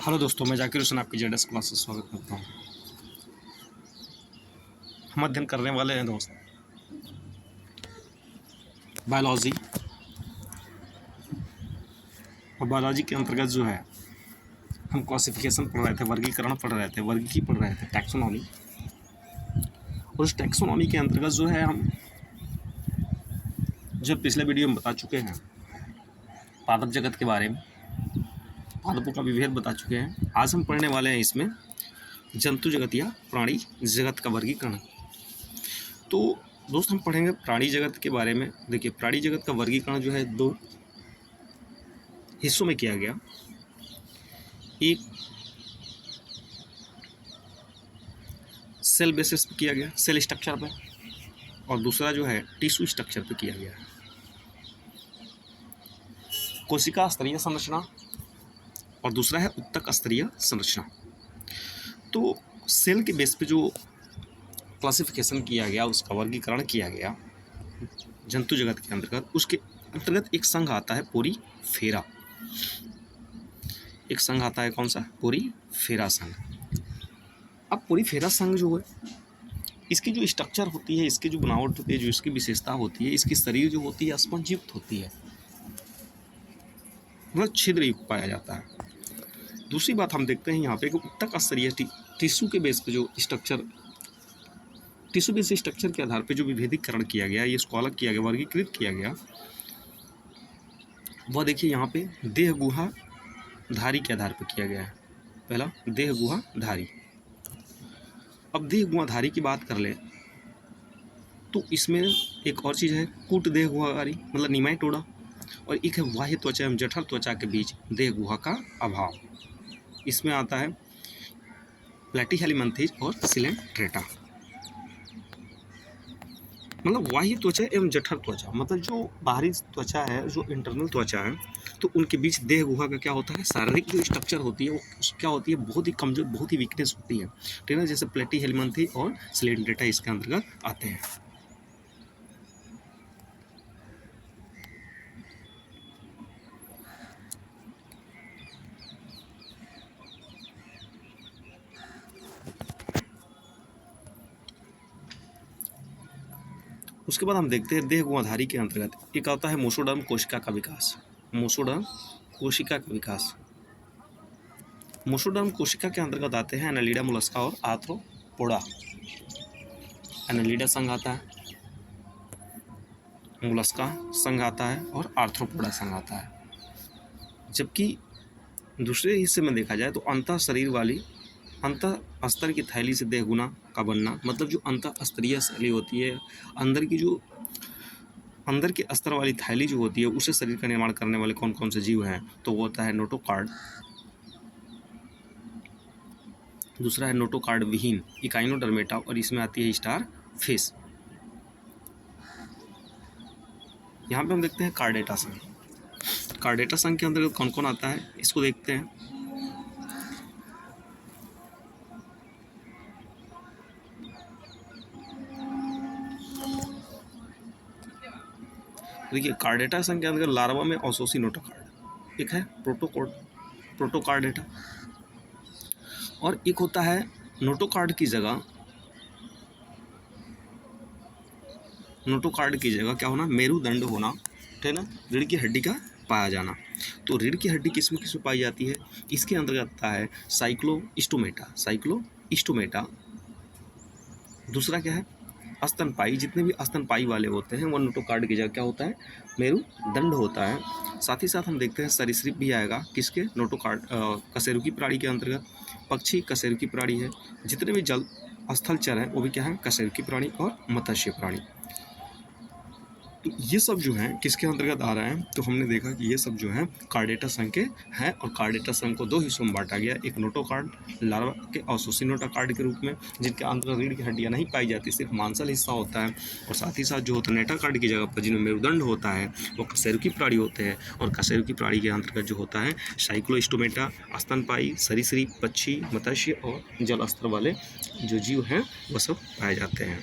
Hello दोस्तों, मैं जाकिर हुसैन आपकी जेडएस क्लास से स्वागत करता हूँ। हम अध्ययन करने वाले हैं दोस्त बायोलॉजी। और बायोलॉजी के अंतर्गत जो है हम क्लासिफिकेशन पढ़ रहे थे, वर्गीकरण पढ़ रहे थे, वर्गीकी पढ़ रहे थे, टैक्सोनॉमी। और उस टैक्सोनॉमी के अंतर्गत जो है हम जो पिछले वीडियो में बता चुके हैं पादप जगत के बारे में, पादपों का विभेद बता चुके हैं। आज हम पढ़ने वाले हैं इसमें जंतु जगत या प्राणी जगत का वर्गीकरण। तो दोस्त हम पढ़ेंगे प्राणी जगत के बारे में। देखिए, प्राणी जगत का वर्गीकरण जो है दो हिस्सों में किया गया। एक सेल बेसिस पे किया गया, सेल स्ट्रक्चर पे, और दूसरा जो है टिश्यू स्ट्रक्चर पे किया गया है। कोशिका स्तरीय संरचना और दूसरा है उत्तक स्तरीय संरचना। तो सेल के बेस पे जो क्लासिफिकेशन किया गया, उसका वर्गीकरण किया गया जंतु जगत के अंतर्गत, उसके अंतर्गत एक संघ आता है पोरीफेरा। एक संघ आता है, कौन सा? पोरीफेरा संघ। अब पोरीफेरा संघ जो है, इसकी जो स्ट्रक्चर होती है, इसकी जो बनावट होती है, जो इसकी विशेषता होती है, इसकी शरीर जो होती है स्पंजयुक्त होती है, मतलब छिद्रयुक्त पाया जाता है। दूसरी बात हम देखते हैं यहाँ पे कि उत्तक स्तरीय टिश्यू के बेस पे जो स्ट्रक्चर, टिश्यू बेस स्ट्रक्चर के आधार पे जो विभेदीकरण किया गया, ये इसको अलग किया गया, वर्गीकृत किया गया, वह देखिए यहाँ पे देह गुहा धारी के आधार पर किया गया है। पहला देह गुहा धारी। अब देह गुहा धारी की बात कर ले तो इसमें एक और चीज़ है कूट देह गुहाकारी, मतलब निमेटोडा, और एक है बाह्य त्वचा एवं जठर त्वचा के बीच देह गुहा का अभाव। इसमें आता है प्लेटीहेलिमंथेज और सिलेंट्रेटा। मतलब बाह्य त्वचा एवं जठर त्वचा, मतलब जो बाहरी त्वचा है, जो इंटरनल त्वचा है, तो उनके बीच देह गुहा का क्या होता है, शारीरिक जो स्ट्रक्चर होती है वो क्या होती है, बहुत ही कमजोर, बहुत ही वीकनेस होती है, ठीक है। जैसे प्लेटीहेलिमंथेज और सिलेंट्रेटा इसके अंतर्गत आते हैं। उसके बाद हम देखते हैं देह गुहाधारी के अंतर्गत एक आता है मोसोडर्म कोशिका का विकास। मोसोडर्म कोशिका का विकास। मोसोडर्म कोशिका के अंतर्गत आते हैं एनालिडा, मोलस्का और आर्थ्रोपोडा। एनालिडा संघ आता है, मोलस्का संघ आता है और आर्थ्रोपोडा संघ आता है। जबकि दूसरे हिस्से में देखा जाए तो अंतः शरीर वाली, अंतः अस्तर की थैली से देह गुना का बनना, मतलब जो अंतः स्तरीय शैली होती है, अंदर की जो अंदर के अस्तर वाली थैली जो होती है, उसे शरीर का निर्माण करने वाले कौन कौन से जीव हैं, तो वो होता है नोटोकार्ड। दूसरा है नोटोकार्ड विहीन इकाइनोडर्मेटा, और इसमें आती है स्टार फिश। यहाँ पे हम देखते हैं कार्डेटा संघ। कार्डेटा संघ के अंतर्गत कौन कौन आता है, इसको देखते हैं। देखिए, कार्डेटा संघ के अंतर्गत लार्वा में ओसोसी नोटोकार्ड, एक है प्रोटोकार्डेटा, और एक होता है नोटोकार्ड की जगह, नोटोकार्ड की जगह क्या होना, मेरुदंड होना, ठीक है ना, रीढ़ की हड्डी का पाया जाना। तो रीढ़ की हड्डी किस में पाई जाती है, इसके अंतर्गत आता है साइक्लोस्टोमेटा, साइक्लोस्टोमेटा। दूसरा क्या है, स्तनपाई। जितने भी स्तनपाई वाले होते हैं वो नोटोकार्ड की जगह क्या होता है, मेरुदंड होता है। साथ ही साथ हम देखते हैं सरीसृप भी आएगा, किसके, नोटोकार्ड कशेरुकी प्राणी के अंतर्गत। पक्षी कशेरुकी प्राणी है। जितने भी जल स्थल चर हैं वो भी क्या है, कशेरुकी प्राणी और मत्स्य प्राणी। तो ये सब जो है किसके अंतर्गत आ रहा है, तो हमने देखा कि ये सब जो है कार्डेटा संघ के हैं। और कार्डेटा संघ को दो हिस्सों में बांटा गया, एक नोटोकार्ड लार्वा के ओसोसी नोटोकार्ड के रूप में, जिनके अंतर्गत रीढ़ की हड्डियां नहीं पाई जाती, सिर्फ मांसल हिस्सा होता है। और साथ ही साथ जो होता है नेटाकार्ड की जगह पर जिनमें मेरुदंड होता है वो कशेरुकी प्राणी होते हैं। और कशेरुकी प्राणी के अंतर्गत जो होता है साइक्लोस्टोमेटा, स्तनपाई, सरीसृप, पक्षी, मत्स्य और जल स्तर वाले जो जीव हैं वो सब पाए जाते हैं।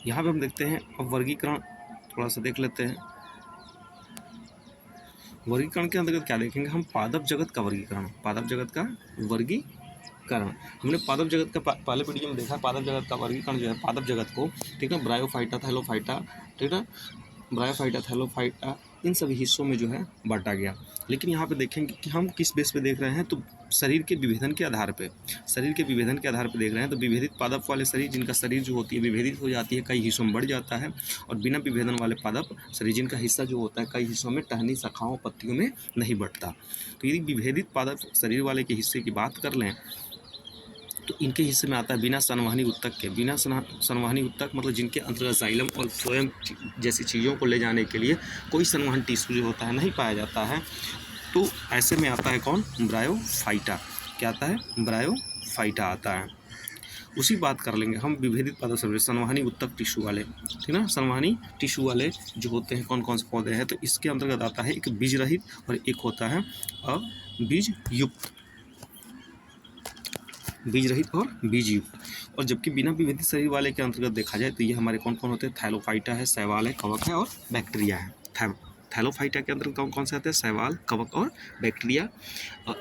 यहाँ पे हम देखते हैं, अब वर्गीकरण थोड़ा सा देख लेते हैं। वर्गीकरण के अंतर्गत क्या देखेंगे हम, पादप जगत का वर्गीकरण, पादप जगत का वर्गीकरण। हमने पादप जगत का पहले वीडियो में देखा, पादप जगत का वर्गीकरण जो है पादप जगत को, ठीक है, ब्रायोफाइटा, थैलोफाइटा, ठीक है, ब्रायोफाइटा, थैलोफाइटा, इन सभी हिस्सों में जो है बांटा गया। लेकिन यहाँ पे देखेंगे कि हम किस बेस पे देख रहे हैं, तो शरीर के विभेदन के आधार पे, शरीर के विभेदन के आधार पे देख रहे हैं। तो विभेदित पादप वाले शरीर, जिनका शरीर जो होती है विभेदित हो जाती है, कई हिस्सों में बढ़ जाता है, और बिना विभेदन वाले पादप शरीर, जिनका हिस्सा जो होता है कई हिस्सों में, टहनी, शाखाओं, पत्तियों में नहीं बढ़ता। तो यदि विभेदित पादप शरीर वाले के हिस्से की बात कर लें तो इनके हिस्से में आता है बिना संवहनी उत्तक के। बिना संवहनी उत्तक मतलब जिनके अंतर्गत जाइलम और फ्लोएम जैसी चीज़ों को ले जाने के लिए कोई संवहन टिश्यू जो होता है नहीं पाया जाता है। तो ऐसे में आता है कौन, ब्रायोफाइटा। क्या आता है, ब्रायोफाइटा आता है। उसी बात कर लेंगे हम विभेदित पादप शरीर, संवहनी उत्तक टिश्यू वाले, ठीक है ना, संवहनी टिश्यू वाले जो होते हैं कौन कौन से पौधे हैं। तो इसके अंतर्गत आता है एक बीज रहित और एक होता है बीज युक्त, बीज रहित और बीज युक्त। और जबकि बिना विभेदित शरीर वाले के अंतर्गत देखा जाए तो ये हमारे कौन कौन होते हैं, थैलोफाइटा है, शैवाल है, कवक है और बैक्टीरिया है। थैलोफाइटा के अंतर्गत कौन कौन से आते हैं, शैवाल, कवक और बैक्टीरिया।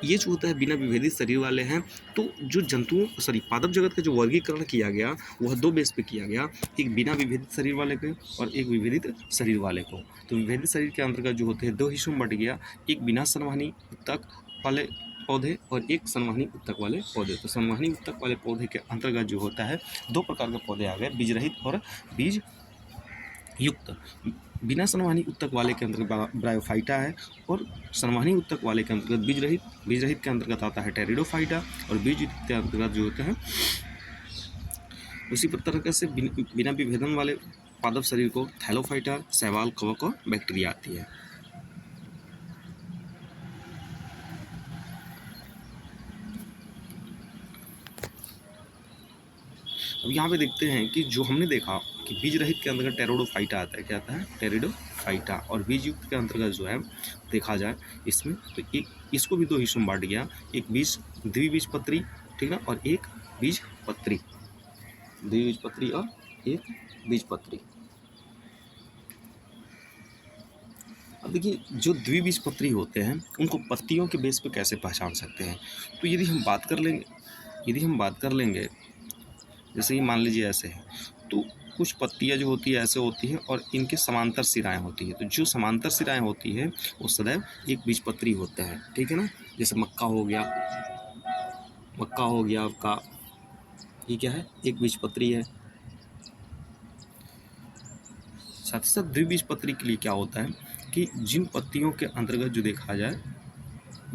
ये जो होता है बिना विभेदित शरीर वाले हैं। तो जो जंतुओं पादप जगत का जो वर्गीकरण किया गया वह दो बेस पे किया गया, एक बिना विभेदित शरीर वाले के और एक विभेदित शरीर वाले को। तो विभेदित शरीर के अंतर्गत जो होते हैं दो हिस्सों में बट गया, एक बिना संवहनी उत्तक वाले पौधे और एक संवहनी उत्तक वाले पौधे। तो संवहनी उत्तक वाले पौधे के अंतर्गत जो होता है दो प्रकार के पौधे आ गए, बीज रहित और बीज युक्त। बिना संवहनी उत्तक वाले के अंतर्गत ब्रायोफाइटा है, और संवहनी उत्तक वाले के अंतर्गत बीज रहित के अंतर्गत आता है टेरिडोफाइटा, और बीज युक्त के अंतर्गत जो होता है उसी प्रकार से बिना विभेदन वाले पादप शरीर को थैलोफाइटा, शैवाल, कवक और बैक्टीरिया आती है। अब यहाँ पे देखते हैं कि जो हमने देखा कि बीज रहित के अंतर्गत टेरिडोफाइटा आता है। क्या आता है, टेरिडोफाइटा। और बीज युक्त के अंतर्गत जो है देखा जाए इसमें तो एक इसको भी दो हिस्सों में बांट गया, एक द्विबीजपत्री, ठीक है, और एक बीजपत्री, द्विबीजपत्री और एक बीजपत्री। अब देखिए जो द्विबीजपत्री होते हैं उनको पत्तियों के बेस पे कैसे पहचान सकते हैं। तो यदि हम बात कर लेंगे जैसे कि मान लीजिए ऐसे है, तो कुछ पत्तियां जो होती है ऐसे होती है और इनके समांतर सिराएं होती है। तो जो समांतर सिराएं होती है वो सदैव एक बीजपत्री होते हैं, ठीक है ना। जैसे मक्का हो गया आपका, ये क्या है, एक बीजपत्री है। साथ ही साथ द्विबीजपत्री के लिए क्या होता है कि जिन पत्तियों के अंतर्गत जो देखा जाए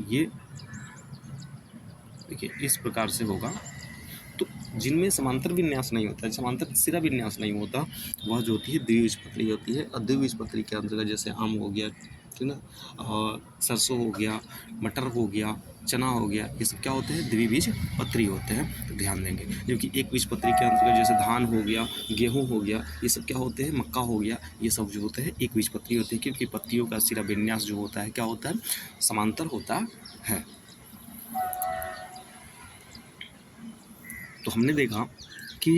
ये देखिए इस प्रकार से होगा, तो जिनमें समांतर विन्यास नहीं होता है, समांतर सिरा विन्यास नहीं होता, वह जो होती है द्विबीजपत्री होती है। और द्विबीजपत्री के अंतर्गत जैसे आम हो गया, ठीक ना, और सरसों हो गया, मटर हो गया, चना हो गया, ये सब क्या होते हैं, द्विबीजपत्री होते हैं। तो ध्यान देंगे। जबकि एक बीजपत्री के अंतर्गत जैसे धान हो गया, गेहूँ हो गया, ये सब क्या होते हैं, मक्का हो गया, ये सब जो होते हैं एक बीजपत्री होते हैं, क्योंकि पत्तियों का सिरा विन्यास जो होता है क्या होता है, समांतर होता है। तो हमने देखा कि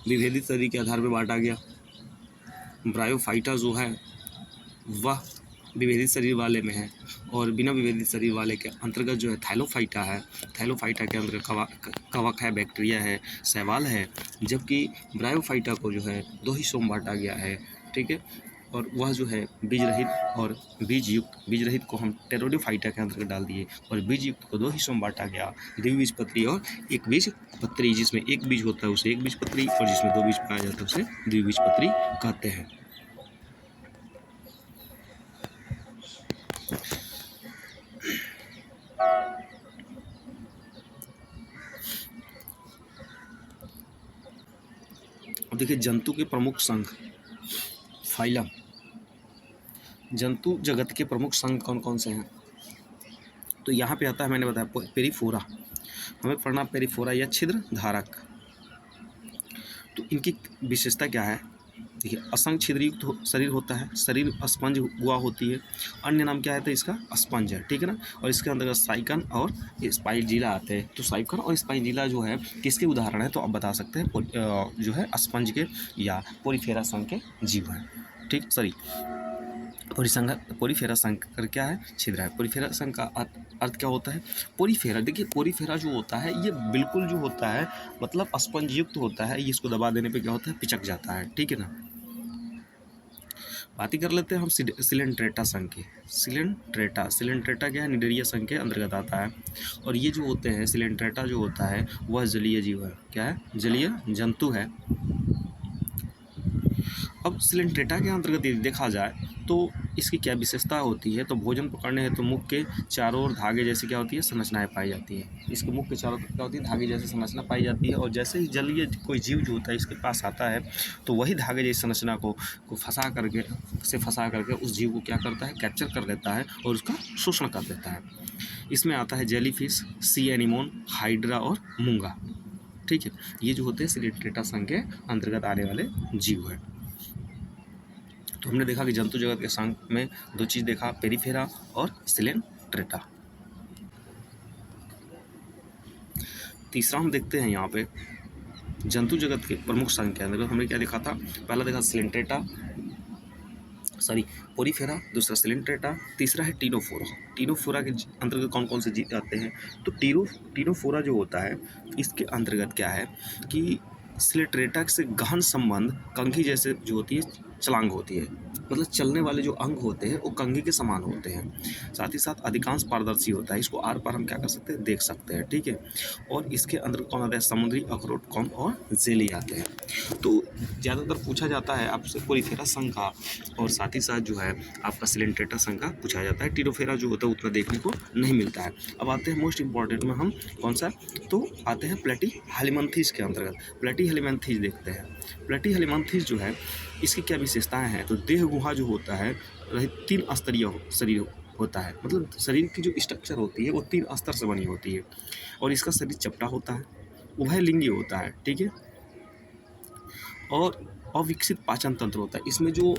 विभेदित शरीर के आधार पर बांटा गया। ब्रायोफाइटा जो है वह विभेदित शरीर वाले में है, और बिना विभेदित शरीर वाले के अंतर्गत जो है थैलोफाइटा है। थैलोफाइटा के अंतर्गत कवक है, बैक्टीरिया है, शैवाल है। जबकि ब्रायोफाइटा को जो है दो हिस्सों में बांटा गया है, ठीक है, और वह जो है बीज रहित और बीज युक्त। बीज रहित को हम टेरिडोफाइटा के अंतर्गत डाल दिए, और बीज युक्त को दो हिस्सों में बांटा गया, द्विबीजपत्री और एक बीजपत्री। जिसमें एक बीज होता है उसे एक बीजपत्री, और जिसमें दो बीज पाया जाता है उसे द्विबीजपत्री कहते हैं। अब देखिए जंतु के प्रमुख संघ, फाइलम। जंतु जगत के प्रमुख संघ कौन कौन से हैं। तो यहाँ पे आता है, मैंने बताया पेरिफोरा, हमें पढ़ना पेरिफोरा या छिद्र धारक। तो इनकी विशेषता क्या है, देखिए असंख्य छिद्रयुक्त शरीर होता है, शरीर स्पंज हुआ होती है। अन्य नाम क्या है, तो इसका स्पंज है, ठीक है ना। और इसके अंतर्गत साइकन और स्पाइजिला आते हैं। तो साइकन और स्पाइजिला जो है किसके उदाहरण है, तो आप बता सकते हैं जो है स्पंज के या पोरीफेरा संघ के जीव हैं, ठीक। पोरीफेरा संकर क्या है? छिद्र है। पोरीफेरा संघ का अर्थ क्या होता है? पोरीफेरा, देखिए पोरीफेरा जो होता है ये बिल्कुल जो होता है मतलब स्पंज युक्त होता है, ये इसको दबा देने पे क्या होता है? पिचक जाता है, ठीक है ना। बात ही कर लेते हैं हम सिलेंट्रेटा संघ की। सिलेंट्रेटा क्या है? निडरिया संघ के अंतर्गत आता है। और ये जो होते हैं सिलेंट्रेटा जो होता है वह जलीय जीव है। क्या है? जलीय जंतु है। अब सिलेंट्रेटा के अंतर्गत यदि देखा जाए तो इसकी क्या विशेषता होती है? तो भोजन पकड़ने हेतु मुख के चारों ओर धागे जैसी क्या होती है? संरचनाएं पाई जाती है। इसके मुख के चारों तरफ क्या होती है? धागे जैसी संरचना पाई जाती है। और जैसे ही जलीय कोई जीव जो होता है इसके पास आता है तो वही धागे जैसी संरचना को फंसा करके उस जीव को क्या करता है? कैप्चर कर लेता है और उसका शोषण कर देता है। इसमें आता है जेलीफिश, सी एनीमोन, हाइड्रा और मूंगा, ठीक है। ये जो होते हैं सिलेंट्रेटा संघ के अंतर्गत आने वाले जीव है। तो हमने देखा कि जंतु जगत के संघ में दो चीज़ देखा, पेरीफेरा और सिलेंट्रेटा। तीसरा हम देखते हैं यहाँ पे जंतु जगत के प्रमुख संघ के अंतर्गत हमने क्या देखा था? पहला देखा पोरीफेरा, दूसरा सिलेंट्रेटा, तीसरा है टीनोफोरा। टीनोफोरा के अंतर्गत कौन कौन से जीव आते हैं? तो टीनोफोरा जो होता है इसके अंतर्गत क्या है कि सिलेंट्रेटा से गहन संबंध कंघी जैसे जो होती है छलांग होती है, मतलब चलने वाले जो अंग होते हैं वो कंघी के समान होते हैं। साथ ही साथ अधिकांश पारदर्शी होता है, इसको आर पार हम क्या कर सकते हैं? देख सकते हैं, ठीक है। और इसके अंदर कौन आता है? समुद्री अखरोट, कौन और जेली आते हैं। तो ज़्यादातर पूछा जाता है आपसे पोरीफेरा संघ का और साथ ही साथ जो है आपका सिलेंट्रेटा संघ का पूछा जाता है। टीनोफोरा जो होता है उतना देखने को नहीं मिलता है। अब आते हैं मोस्ट इंपॉर्टेंट में हम कौन सा? तो आते हैं प्लेटीहेल्मिन्थीज के अंतर्गत। प्लेटीहेल्मिन्थीज देखते हैं। प्लेटीहेल्मिन्थीज जो है इसकी क्या विशेषताएं हैं? तो देह गुहा जो होता है 3 स्तरीय शरीर होता है, मतलब शरीर की जो स्ट्रक्चर होती है वो 3 स्तर से बनी होती है। और इसका शरीर चपटा होता है, उभयलिंगी होता है, ठीक है। और अविकसित पाचन तंत्र होता है। इसमें जो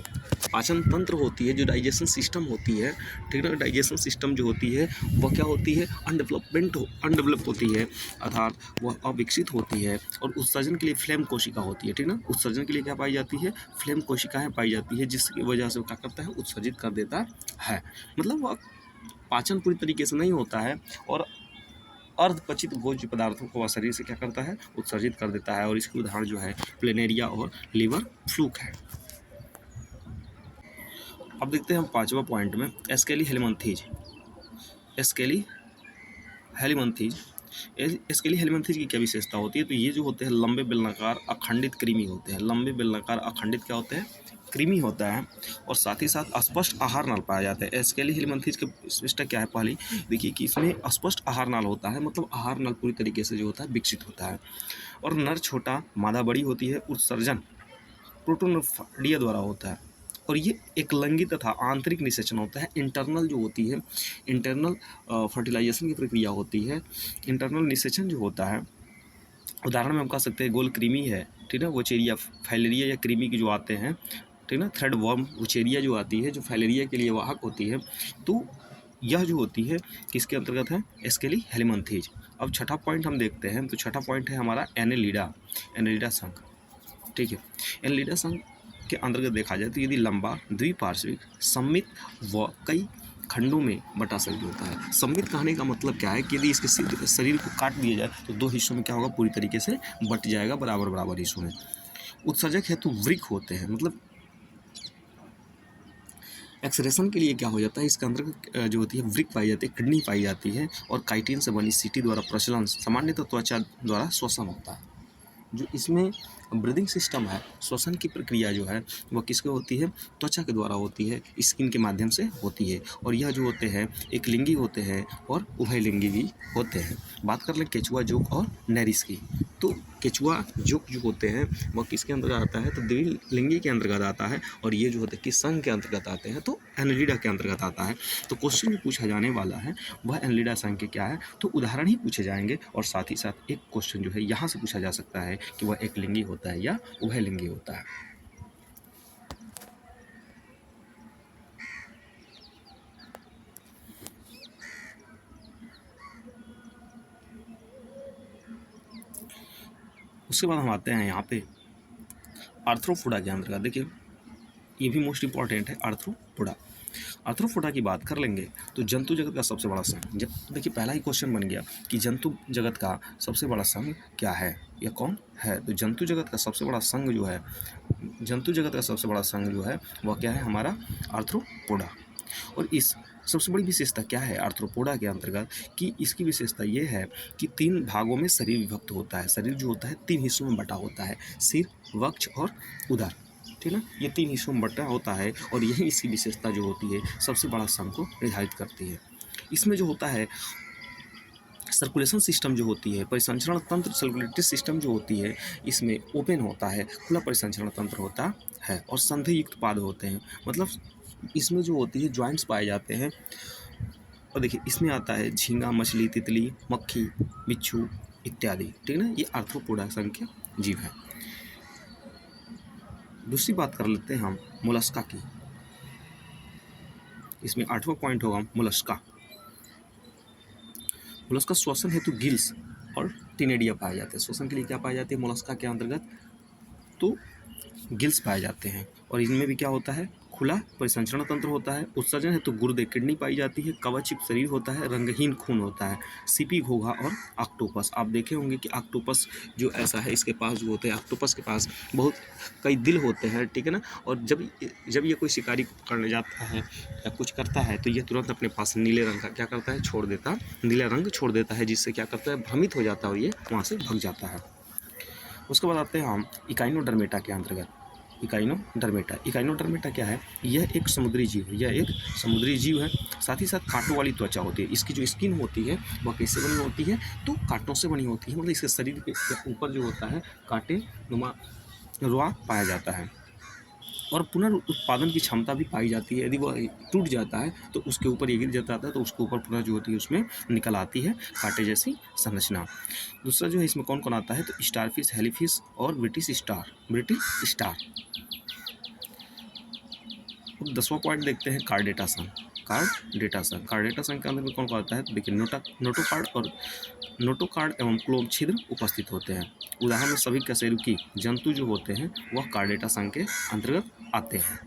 पाचन तंत्र होती है, जो डाइजेशन सिस्टम होती है, ठीक है ना, डाइजेशन सिस्टम जो होती है वह क्या होती है? अनडेवलप होती है, अर्थात वह अविकसित होती है। और उत्सर्जन के लिए फ्लेम कोशिका होती है, ठीक ना। उत्सर्जन के लिए क्या पाई जाती है? फ्लेम कोशिकाएं पाई जाती है, जिसकी वजह से वो क्या करता है? उत्सर्जित कर देता है। मतलब वह पाचन पूरी तरीके से नहीं होता है और अर्धपचित भोज्य पदार्थों को वह शरीर से क्या करता है? उत्सर्जित कर देता है। और इसके उदाहरण जो है प्लेनेरिया और लीवर फ्लूक है। अब देखते हैं हम 5वां पॉइंट में एस्केली हेलिमंथीज। एस्केली हेलिमंथीज की क्या विशेषता होती है? तो ये जो होते हैं लंबे बेलनाकार अखंडित कृमि होते हैं। लंबे बेलनाकार अखंडित क्या होते हैं? कृमि होता है। और साथ ही साथ स्पष्ट आहार नाल पाया जाता है। एस्केली हेलिमंथीज की विशेषता क्या है? पहली देखिए कि इसमें स्पष्ट आहार नाल होता है, मतलब आहार नाल पूरी तरीके से जो होता है विकसित होता है। और नर छोटा, मादा बड़ी होती है। उत्सर्जन प्रोटोनोफाइडिया द्वारा होता है। और ये एक लैंगिक तथा आंतरिक निषेचन होता है। इंटरनल जो होती है, इंटरनल फर्टिलाइजेशन की प्रक्रिया होती है। इंटरनल निषेचन जो होता है, उदाहरण में हम कह सकते हैं गोल कृमि है, ठीक है, वोचेरिया, फाइलेरिया या कृमि की जो आते हैं, ठीक ना, थ्रेड वर्म वोचेरिया जो आती है, जो फाइलेरिया के लिए वाहक होती है। तो यह जो होती है किसके अंतर्गत है? एस्केली हेलिमंथीज। अब छठा पॉइंट हम देखते हैं, तो छठा पॉइंट है हमारा एनेलिडा संघ, ठीक है। एनेलिडा संघ के अंतर्गत देखा जाए तो यदि लंबा, द्विपार्श्विक, सममित व कई खंडों में बटा शरीर होता है। सममित कहने का मतलब क्या है कि यदि इसके शरीर को काट दिया जाए तो 2 हिस्सों में क्या होगा? पूरी तरीके से बट जाएगा, बराबर हिस्सों में। उत्सर्जक हेतु वृक्क होते हैं, मतलब एक्सरेशन के लिए क्या हो जाता है? इसके अंदर जो होती है वृक्क पाई जाती है, किडनी पाई जाती है। और काइटिन से बनी सीटी द्वारा प्रचलन, सामान्यतः त्वचा द्वारा श्वसन होता है। जो इसमें ब्रीदिंग सिस्टम है, श्वसन की प्रक्रिया जो है वह किसके होती है? त्वचा के द्वारा होती है, स्किन के माध्यम से होती है। और यह जो होते हैं एक लिंगी होते हैं और उभयलिंगी भी होते हैं। बात कर लें केचुआ, जोक और नेरिस की। तो केचुआ जोक जो होते हैं वह किसके अंतर्गत आता है? तो द्विलिंगी के अंतर्गत आता है। और ये जो होते हैं किस संघ के अंतर्गत आते हैं? तो एनेलिडा के अंतर्गत आता है। तो क्वेश्चन जो पूछा जाने वाला है वह एनेलिडा संघ के क्या है? तो उदाहरण ही पूछे जाएंगे। और साथ ही साथ एक क्वेश्चन जो है यहाँ से पूछा जा सकता है कि वह एक लिंगी होता है या उभयलिंगी होता है। उसके बाद हम आते हैं यहाँ पे आर्थ्रोपोडा के अंतर्गत। देखिए ये भी मोस्ट इंपॉर्टेंट है आर्थ्रोपोडा। आर्थ्रोपोडा की बात कर लेंगे तो जंतु जगत का सबसे बड़ा संघ, जब देखिए पहला ही क्वेश्चन बन गया कि जंतु जगत का सबसे बड़ा संघ क्या है या कौन है, तो जंतु जगत का सबसे बड़ा संघ जो है, जंतु जगत का सबसे बड़ा संघ जो है वह क्या है, हमारा आर्थ्रोपोडा। और इस सबसे बड़ी विशेषता क्या है आर्थ्रोपोडा के अंतर्गत, कि इसकी विशेषता ये है कि 3 भागों में शरीर विभक्त होता है। शरीर जो होता है 3 हिस्सों में बटा होता है, सिर, वक्ष और उदर, ठीक है ना, ये 3 हिस्सों में बटा होता है और यही इसकी विशेषता जो होती है सबसे बड़ा संघ को निर्धारित करती है। इसमें जो होता है सर्कुलेशन सिस्टम जो होती है, परिसंचरण तंत्र, सर्कुलेटरी सिस्टम जो होती है, इसमें ओपन होता है, खुला परिसंचरण तंत्र होता है और संधि युक्त पाद होते हैं, मतलब इसमें जो होती है जॉइंट्स पाए जाते हैं। और देखिए इसमें आता है झींगा, मछली, तितली, मक्खी, बिच्छू इत्यादि, ठीक है ना, ये आर्थ्रोपोडा संघ के जीव है। दूसरी बात कर लेते हैं हम मोलस्का की। इसमें 8वां पॉइंट होगा मोलस्का। मोलस्का श्वसन हेतु गिल्स और टिनेडिया पाए जाते हैं। श्वसन के लिए क्या पाए जाते हैं मोलस्का के अंतर्गत, तो गिल्स पाए जाते हैं और इनमें भी क्या होता है, खुला परिसंचरण तंत्र होता है। उत्सर्जन हेतु गुर्दे, किडनी पाई जाती है। कवचयुक्त शरीर होता है, रंगहीन खून होता है। सीपी, घोघा और ऑक्टोपस, आप देखे होंगे कि ऑक्टोपस जो ऐसा है, इसके पास जो होते हैं, ऑक्टोपस के पास बहुत कई दिल होते हैं, ठीक है ना, और जब ये कोई शिकारी को पकड़ने जाता है या कुछ करता है तो ये तुरंत अपने पास नीले रंग का क्या करता है, छोड़ देता है, नीला रंग छोड़ देता है, जिससे क्या करता है, भ्रमित हो जाता है और ये वहाँ से भाग जाता है। उसके बाद आते हैं हम इकाइनोडर्मेटा के अंतर्गत। इकाइनोडर्मेटा क्या है, यह एक समुद्री जीव है, यह एक समुद्री जीव है। साथ ही साथ कांटों वाली त्वचा होती है। इसकी जो स्किन होती है वह कैसे बनी होती है, तो कांटों से बनी होती है, मतलब इसके शरीर के ऊपर जो होता है कांटे नुमा रुआ पाया जाता है। और पुनर्उत्पादन की क्षमता भी पाई जाती है। यदि वह टूट जाता है तो उसके ऊपर ये गिर जाता है तो उसके ऊपर पुनः जो होती है उसमें निकल आती है कांटे जैसी संरचना। दूसरा जो है इसमें कौन कौन आता है, तो स्टारफिश, हेलीफिश और ब्रिटिश स्टार। अब 10वां पॉइंट देखते हैं कार्डेटासन। कार्डेटासन के अंदर में कौन कौन आता है, तो देखिए नोटोकार्ड एवं क्लोव छिद्र उपस्थित होते हैं। उदाहरण में सभी कशेरुकी जंतु जो होते हैं वह कार्डेटासन के अंतर्गत आते हैं।